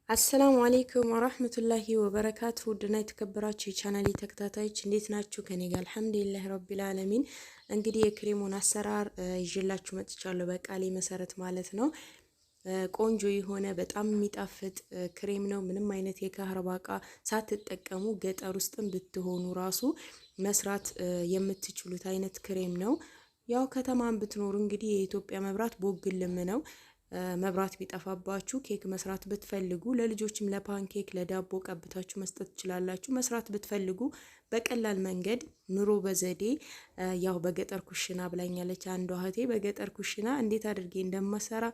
አሰላሙ አለይኩም ወራህመቱላሂ ወበረካቱ ውድና የተከበራችሁ የቻናሌ ተከታታዮች እንዴት ናችሁ? ከኔ ጋር አልሐምዱሊላህ ረቢል ዓለሚን። እንግዲህ የክሬሙን አሰራር ይዤላችሁ መጥቻለሁ በቃሌ መሰረት ማለት ነው። ቆንጆ የሆነ በጣም የሚጣፍጥ ክሬም ነው። ምንም አይነት የካህረባ እቃ ሳትጠቀሙ ገጠር ውስጥም ብትሆኑ ራሱ መስራት የምትችሉት አይነት ክሬም ነው። ያው ከተማን ብትኖሩ እንግዲህ የኢትዮጵያ መብራት ቦግልም ነው። መብራት ቢጠፋባችሁ ኬክ መስራት ብትፈልጉ ለልጆችም ለፓንኬክ ለዳቦ ቀብታችሁ መስጠት ትችላላችሁ። መስራት ብትፈልጉ በቀላል መንገድ ኑሮ በዘዴ ያው በገጠር ኩሽና ብላኛለች አንዷ እህቴ። በገጠር ኩሽና እንዴት አድርጌ እንደማሰራ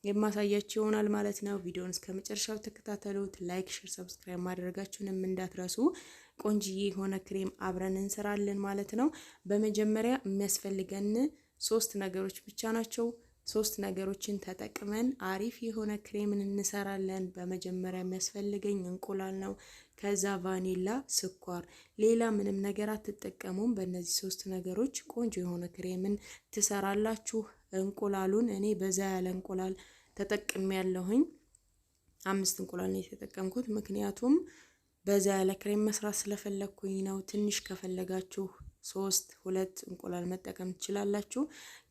የማሳያችሁ ይሆናል ማለት ነው። ቪዲዮውን እስከ መጨረሻው ተከታተሉት። ላይክ፣ ሼር፣ ሰብስክራይብ ማድረጋችሁንም እንዳትረሱ። ቆንጂዬ የሆነ ክሬም አብረን እንሰራለን ማለት ነው። በመጀመሪያ የሚያስፈልገን 3 ነገሮች ብቻ ናቸው። 3 ነገሮችን ተጠቅመን አሪፍ የሆነ ክሬምን እንሰራለን። በመጀመሪያ የሚያስፈልገኝ እንቁላል ነው። ከዛ ቫኒላ፣ ስኳር፣ ሌላ ምንም ነገር አትጠቀሙም። በእነዚህ 3 ነገሮች ቆንጆ የሆነ ክሬምን ትሰራላችሁ። እንቁላሉን እኔ በዛ ያለ እንቁላል ተጠቅሜ ያለሁኝ 5 እንቁላል ነው የተጠቀምኩት። ምክንያቱም በዛ ያለ ክሬም መስራት ስለፈለኩኝ ነው። ትንሽ ከፈለጋችሁ 2 እንቁላል መጠቀም ትችላላችሁ።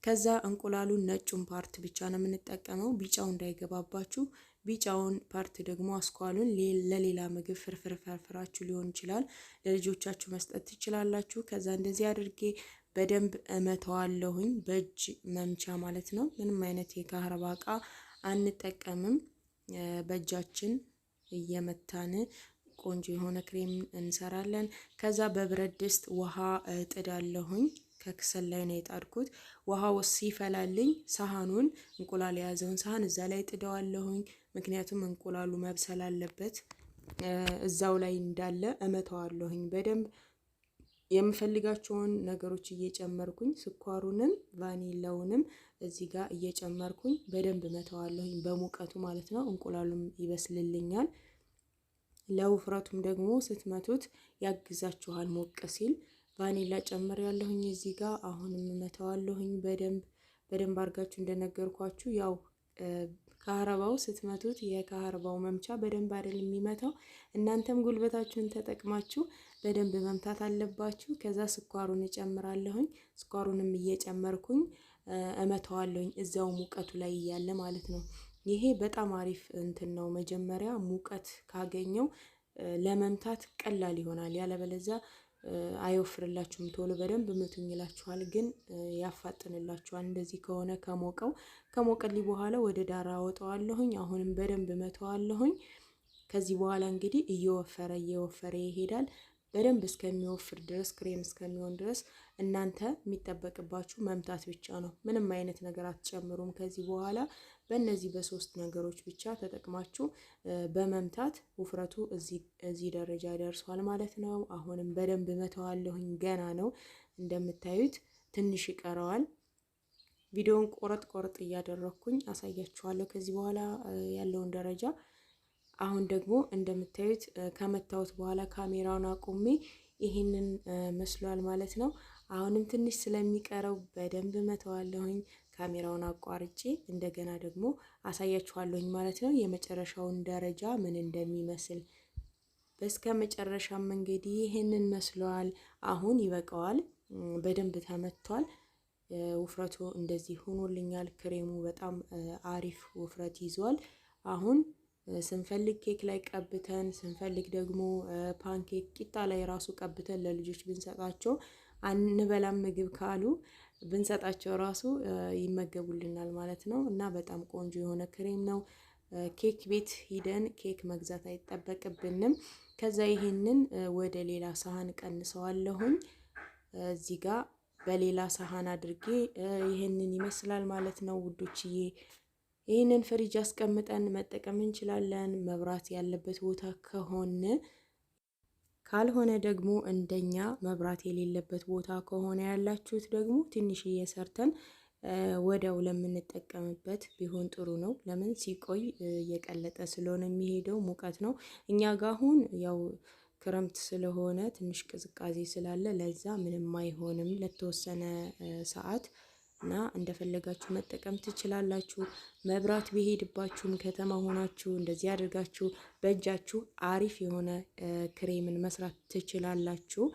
ከዛ እንቁላሉን ነጩን ፓርት ብቻ ነው የምንጠቀመው፣ ቢጫው እንዳይገባባችሁ። ቢጫውን ፓርት ደግሞ አስኳሉን ለሌላ ምግብ ፍርፍር ፈርፍራችሁ ሊሆን ይችላል ለልጆቻችሁ መስጠት ትችላላችሁ። ከዛ እንደዚህ አድርጌ በደንብ እመተዋለሁኝ በእጅ መምቻ ማለት ነው። ምንም አይነት የካህረባ እቃ አንጠቀምም። በእጃችን እየመታን ቆንጆ የሆነ ክሬም እንሰራለን። ከዛ በብረት ድስት ውሃ ጥዳለሁኝ። ከክሰል ላይ ነው የጣድኩት። ውሃው ሲፈላልኝ ሳህኑን እንቁላል የያዘውን ሳህን እዛ ላይ ጥደዋለሁኝ። ምክንያቱም እንቁላሉ መብሰል አለበት። እዛው ላይ እንዳለ እመተዋለሁኝ በደንብ የምፈልጋቸውን ነገሮች እየጨመርኩኝ ስኳሩንም ቫኒላውንም እዚህ ጋር እየጨመርኩኝ በደንብ እመተዋለሁኝ በሙቀቱ ማለት ነው። እንቁላሉም ይበስልልኛል። ለውፍረቱም ደግሞ ስትመቱት ያግዛችኋል። ሞቅ ሲል ቫኒላ ጨምር ያለሁኝ እዚህ ጋር አሁንም እመተዋለሁኝ በደንብ አድርጋችሁ እንደነገርኳችሁ። ያው ካህረባው ስትመቱት የካህረባው መምቻ በደንብ አይደል የሚመታው። እናንተም ጉልበታችሁን ተጠቅማችሁ በደንብ መምታት አለባችሁ። ከዛ ስኳሩን እጨምራለሁኝ። ስኳሩንም እየጨመርኩኝ እመተዋለሁኝ እዛው ሙቀቱ ላይ እያለ ማለት ነው። ይሄ በጣም አሪፍ እንትን ነው። መጀመሪያ ሙቀት ካገኘው ለመምታት ቀላል ይሆናል። ያለበለዚያ አይወፍርላችሁም። ቶሎ በደንብ ምቱኝ ይላችኋል፣ ግን ያፋጥንላችኋል። እንደዚህ ከሆነ ከሞቀልኝ በኋላ ወደ ዳር አወጣዋለሁኝ። አሁንም በደንብ መተዋለሁኝ። ከዚህ በኋላ እንግዲህ እየወፈረ ይሄዳል። በደንብ እስከሚወፍር ድረስ ክሬም እስከሚሆን ድረስ እናንተ የሚጠበቅባችሁ መምታት ብቻ ነው። ምንም አይነት ነገር አትጨምሩም። ከዚህ በኋላ በእነዚህ በ3 ነገሮች ብቻ ተጠቅማችሁ በመምታት ውፍረቱ እዚህ ደረጃ ደርሷል ማለት ነው። አሁንም በደንብ መተዋለሁኝ። ገና ነው እንደምታዩት፣ ትንሽ ይቀረዋል። ቪዲዮውን ቆረጥ እያደረኩኝ አሳያችኋለሁ ከዚህ በኋላ ያለውን ደረጃ። አሁን ደግሞ እንደምታዩት ከመታወት በኋላ ካሜራውን አቁሜ ይሄንን መስሏል ማለት ነው። አሁንም ትንሽ ስለሚቀረው በደንብ መተዋለሁኝ። ካሜራውን አቋርጬ እንደገና ደግሞ አሳያችኋለሁኝ ማለት ነው የመጨረሻውን ደረጃ ምን እንደሚመስል። በስከ መጨረሻም እንግዲህ ይሄንን መስሏል። አሁን ይበቃዋል። በደንብ ተመቷል። ውፍረቱ እንደዚህ ሆኖልኛል። ክሬሙ በጣም አሪፍ ውፍረት ይዟል። አሁን ስንፈልግ ኬክ ላይ ቀብተን ስንፈልግ ደግሞ ፓንኬክ ቂጣ ላይ ራሱ ቀብተን ለልጆች ብንሰጣቸው አንበላም ምግብ ካሉ ብንሰጣቸው ራሱ ይመገቡልናል ማለት ነው። እና በጣም ቆንጆ የሆነ ክሬም ነው። ኬክ ቤት ሂደን ኬክ መግዛት አይጠበቅብንም። ከዛ ይሄንን ወደ ሌላ ሳህን ቀንሰዋለሁኝ። እዚህ ጋር በሌላ ሳህን አድርጌ ይሄንን ይመስላል ማለት ነው ውዶችዬ። ይህንን ፍሪጅ አስቀምጠን መጠቀም እንችላለን መብራት ያለበት ቦታ ከሆነ። ካልሆነ ደግሞ እንደኛ መብራት የሌለበት ቦታ ከሆነ ያላችሁት ደግሞ ትንሽዬ ሰርተን ወዲያው ለምንጠቀምበት ቢሆን ጥሩ ነው። ለምን ሲቆይ እየቀለጠ ስለሆነ የሚሄደው ሙቀት ነው። እኛ ጋር አሁን ያው ክረምት ስለሆነ ትንሽ ቅዝቃዜ ስላለ ለዛ ምንም አይሆንም። ለተወሰነ ሰዓት እና እንደፈለጋችሁ መጠቀም ትችላላችሁ። መብራት ቢሄድባችሁም ከተማ ሆናችሁ እንደዚህ አድርጋችሁ በእጃችሁ አሪፍ የሆነ ክሬምን መስራት ትችላላችሁ።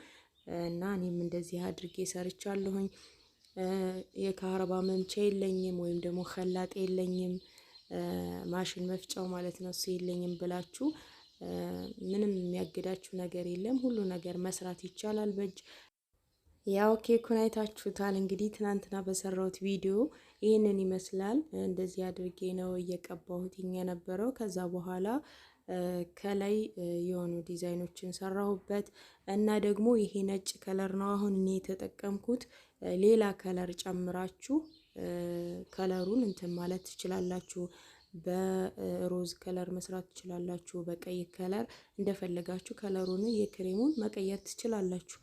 እና እኔም እንደዚህ አድርጌ ሰርቻለሁኝ። የካህረባ መምቻ የለኝም ወይም ደግሞ ከላጤ የለኝም ማሽን መፍጫው ማለት ነው እሱ የለኝም ብላችሁ ምንም የሚያግዳችሁ ነገር የለም። ሁሉ ነገር መስራት ይቻላል በእጅ። ያው ኬኩን አይታችሁታል እንግዲህ ትናንትና በሰራሁት ቪዲዮ ይህንን ይመስላል። እንደዚህ አድርጌ ነው እየቀባሁት የነበረው። ከዛ በኋላ ከላይ የሆኑ ዲዛይኖችን ሰራሁበት እና ደግሞ ይሄ ነጭ ከለር ነው አሁን እኔ የተጠቀምኩት። ሌላ ከለር ጨምራችሁ ከለሩን እንትን ማለት ትችላላችሁ። በሮዝ ከለር መስራት ትችላላችሁ። በቀይ ከለር እንደፈለጋችሁ ከለሩን የክሬሙን መቀየር ትችላላችሁ።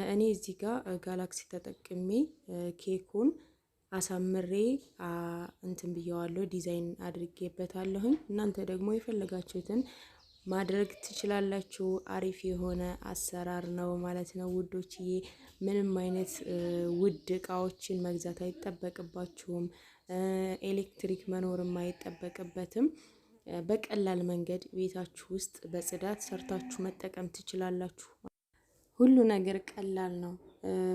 እኔ እዚህ ጋር ጋላክሲ ተጠቅሜ ኬኩን አሳምሬ እንትን ብየዋለሁ፣ ዲዛይን አድርጌበታለሁኝ። እናንተ ደግሞ የፈለጋችሁትን ማድረግ ትችላላችሁ። አሪፍ የሆነ አሰራር ነው ማለት ነው ውዶችዬ። ምንም አይነት ውድ እቃዎችን መግዛት አይጠበቅባችሁም። ኤሌክትሪክ መኖርም አይጠበቅበትም። በቀላል መንገድ ቤታችሁ ውስጥ በጽዳት ሰርታችሁ መጠቀም ትችላላችሁ። ሁሉ ነገር ቀላል ነው።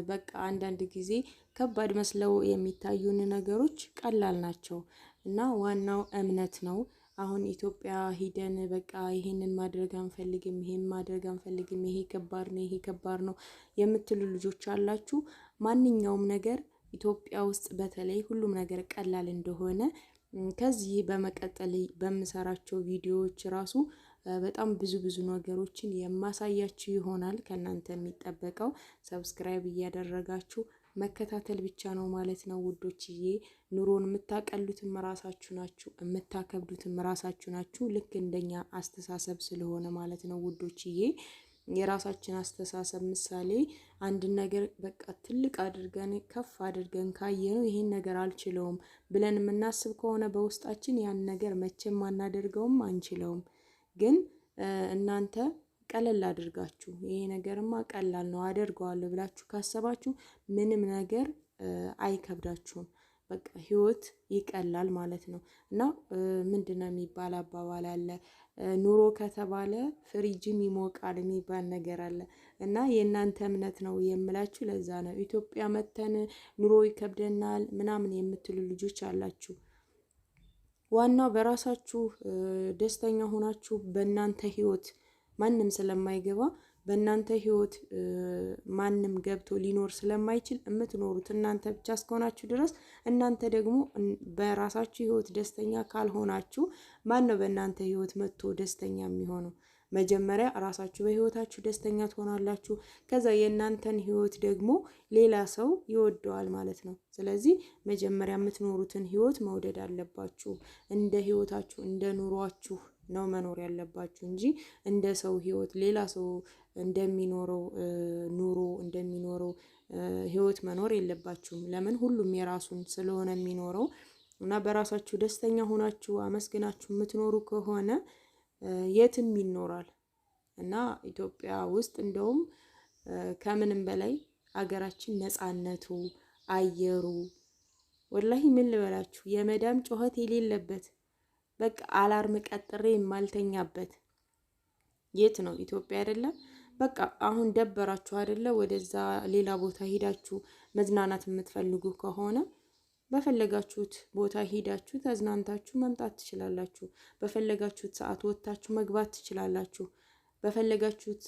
በቃ አንዳንድ ጊዜ ከባድ መስለው የሚታዩን ነገሮች ቀላል ናቸው እና ዋናው እምነት ነው። አሁን ኢትዮጵያ ሂደን በቃ ይሄንን ማድረግ አንፈልግም፣ ይሄን ማድረግ አንፈልግም፣ ይሄ ከባድ ነው፣ ይሄ ከባድ ነው የምትሉ ልጆች አላችሁ። ማንኛውም ነገር ኢትዮጵያ ውስጥ በተለይ ሁሉም ነገር ቀላል እንደሆነ ከዚህ በመቀጠል በምሰራቸው ቪዲዮዎች ራሱ በጣም ብዙ ነገሮችን የማሳያችሁ ይሆናል። ከእናንተ የሚጠበቀው ሰብስክራይብ እያደረጋችሁ መከታተል ብቻ ነው ማለት ነው ውዶችዬ። ኑሮን የምታቀሉትም ራሳችሁ ናችሁ፣ የምታከብዱትም ራሳችሁ ናችሁ። ልክ እንደኛ አስተሳሰብ ስለሆነ ማለት ነው ውዶችዬ። የራሳችን አስተሳሰብ ምሳሌ አንድ ነገር በቃ ትልቅ አድርገን ከፍ አድርገን ካየነው ይሄን ነገር አልችለውም ብለን የምናስብ ከሆነ በውስጣችን ያን ነገር መቼም አናደርገውም፣ አንችለውም። ግን እናንተ ቀለል አድርጋችሁ ይሄ ነገርማ ቀላል ነው አደርገዋለሁ ብላችሁ ካሰባችሁ ምንም ነገር አይከብዳችሁም። በቃ ህይወት ይቀላል ማለት ነው። እና ምንድነው የሚባል አባባል አለ፣ ኑሮ ከተባለ ፍሪጅም ይሞቃል የሚባል ነገር አለ። እና የእናንተ እምነት ነው የምላችሁ። ለዛ ነው ኢትዮጵያ መተን ኑሮ ይከብደናል ምናምን የምትሉ ልጆች አላችሁ። ዋናው በራሳችሁ ደስተኛ ሆናችሁ በእናንተ ህይወት ማንም ስለማይገባ በእናንተ ህይወት ማንም ገብቶ ሊኖር ስለማይችል የምትኖሩት እናንተ ብቻ እስከሆናችሁ ድረስ፣ እናንተ ደግሞ በራሳችሁ ህይወት ደስተኛ ካልሆናችሁ ማን ነው በእናንተ ህይወት መጥቶ ደስተኛ የሚሆነው? መጀመሪያ ራሳችሁ በህይወታችሁ ደስተኛ ትሆናላችሁ። ከዛ የእናንተን ህይወት ደግሞ ሌላ ሰው ይወደዋል ማለት ነው። ስለዚህ መጀመሪያ የምትኖሩትን ህይወት መውደድ አለባችሁ። እንደ ህይወታችሁ እንደ ኑሯችሁ ነው መኖር ያለባችሁ እንጂ እንደ ሰው ህይወት ሌላ ሰው እንደሚኖረው ኑሮ እንደሚኖረው ህይወት መኖር የለባችሁም። ለምን? ሁሉም የራሱን ስለሆነ የሚኖረው እና በራሳችሁ ደስተኛ ሆናችሁ አመስግናችሁ የምትኖሩ ከሆነ የትም ይኖራል። እና ኢትዮጵያ ውስጥ እንደውም ከምንም በላይ አገራችን ነፃነቱ፣ አየሩ ወላሂ ምን ልበላችሁ የመዳም ጩኸት የሌለበት በቃ አላርም ቀጥሬ የማልተኛበት የት ነው? ኢትዮጵያ አይደለም? በቃ አሁን ደበራችሁ አይደለ? ወደዛ ሌላ ቦታ ሄዳችሁ መዝናናት የምትፈልጉ ከሆነ በፈለጋችሁት ቦታ ሄዳችሁ ተዝናንታችሁ መምጣት ትችላላችሁ። በፈለጋችሁት ሰዓት ወጥታችሁ መግባት ትችላላችሁ። በፈለጋችሁት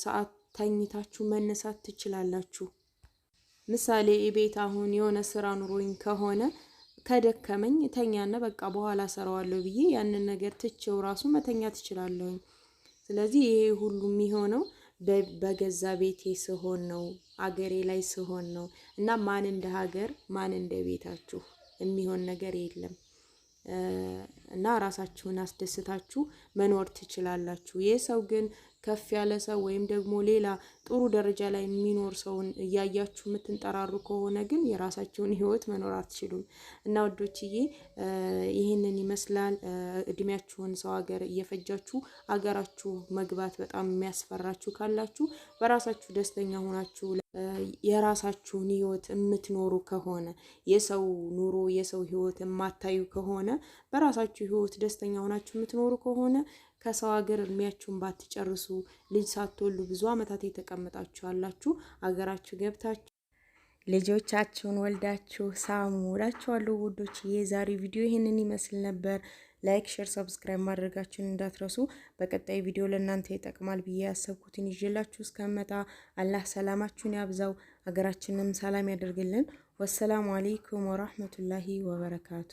ሰዓት ተኝታችሁ መነሳት ትችላላችሁ። ምሳሌ ቤት አሁን የሆነ ስራ ኑሮኝ ከሆነ ከደከመኝ ተኛና በቃ በኋላ ሰራዋለሁ ብዬ ያንን ነገር ትቼው ራሱ መተኛ ትችላለሁ። ስለዚህ ይሄ ሁሉ የሚሆነው በገዛ ቤቴ ስሆን ነው፣ አገሬ ላይ ስሆን ነው። እና ማን እንደ ሀገር ማን እንደ ቤታችሁ የሚሆን ነገር የለም። እና ራሳችሁን አስደስታችሁ መኖር ትችላላችሁ። የሰው ግን ከፍ ያለ ሰው ወይም ደግሞ ሌላ ጥሩ ደረጃ ላይ የሚኖር ሰውን እያያችሁ የምትንጠራሩ ከሆነ ግን የራሳችሁን ህይወት መኖር አትችሉም። እና ወዶችዬ ይህንን ይመስላል። እድሜያችሁን ሰው ሀገር እየፈጃችሁ ሀገራችሁ መግባት በጣም የሚያስፈራችሁ ካላችሁ በራሳችሁ ደስተኛ ሆናችሁ የራሳችሁን ህይወት የምትኖሩ ከሆነ የሰው ኑሮ የሰው ህይወት የማታዩ ከሆነ በራሳችሁ ህይወት ደስተኛ ሆናችሁ የምትኖሩ ከሆነ ከሰው ሀገር እድሜያችሁን ባትጨርሱ ልጅ ሳትወልዱ ብዙ አመታት የተቀመጣችሁ አላችሁ አገራችሁ ገብታችሁ ልጆቻችሁን ወልዳችሁ ሳሙ እላችኋለሁ ውዶች። የዛሬ ቪዲዮ ይሄንን ይመስል ነበር። ላይክ፣ ሼር፣ ሰብስክራይብ ማድረጋችሁን እንዳትረሱ። በቀጣይ ቪዲዮ ለእናንተ ይጠቅማል ብዬ ያሰብኩትን ይዤላችሁ እስከመጣ አላህ ሰላማችሁን ያብዛው፣ ሀገራችንንም ሰላም ያደርግልን። ወሰላሙ አለይኩም ወራህመቱላሂ ወበረካቱ።